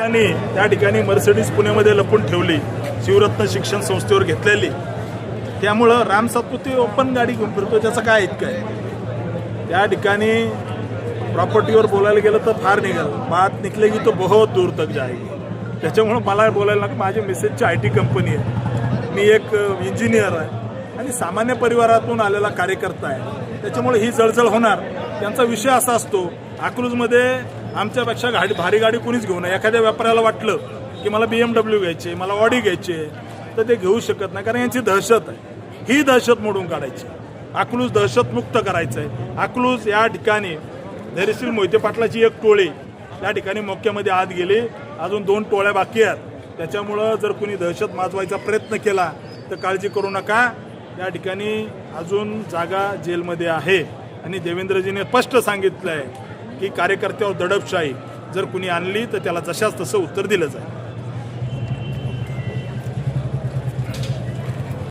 त्या ठिकाणी मर्सिडीज पुण्यामध्ये लपून ठेवली, शिवरत्न शिक्षण संस्थेवर घेतलेली. त्यामुळं राम सातपुते ओपन गाडी घेऊन फिरतो, त्याचं काय इतकं आहे. त्या ठिकाणी प्रॉपर्टीवर बोलायला गेलं तर फार निघाल, बात निकलेगी तो बहुत दूर तक जाएगी. त्याच्यामुळं मला बोलायला लागतं, माझी मिसेसची IT कंपनी आहे, मी एक इंजिनियर आहे आणि सामान्य परिवारातून आलेला कार्यकर्ता आहे. त्याच्यामुळे ही जळजळ होणार. त्यांचा विषय असा असतो, अकलूजमध्ये आमच्यापेक्षा भारी गाडी कोणीच घेऊ नये. एखाद्या व्यापाऱ्याला वाटलं की मला BMW घ्यायचे, मला ऑडी घ्यायचे, तर ते घेऊ शकत नाही, कारण यांची दहशत आहे. ही दहशत मोडून काढायची, अकलूज दहशतमुक्त करायचं आहे. अकलूज या ठिकाणी धैर्यशील मोहिते पाटलाची एक टोळी त्या ठिकाणी मोक्यामध्ये आत गेली, अजून 2 टोळ्या बाकी आहेत. त्याच्यामुळं जर कुणी दहशत माजवायचा प्रयत्न केला तर काळजी करू नका, या ठिकाणी अजून जागा जेलमध्ये आहे. आणि देवेंद्रजीने स्पष्ट सांगितलं आहे की कार्यकर्त्यावर दडपशाही जर कुणी आणली तर त्याला जशाच तसं उत्तर दिलं जाईल.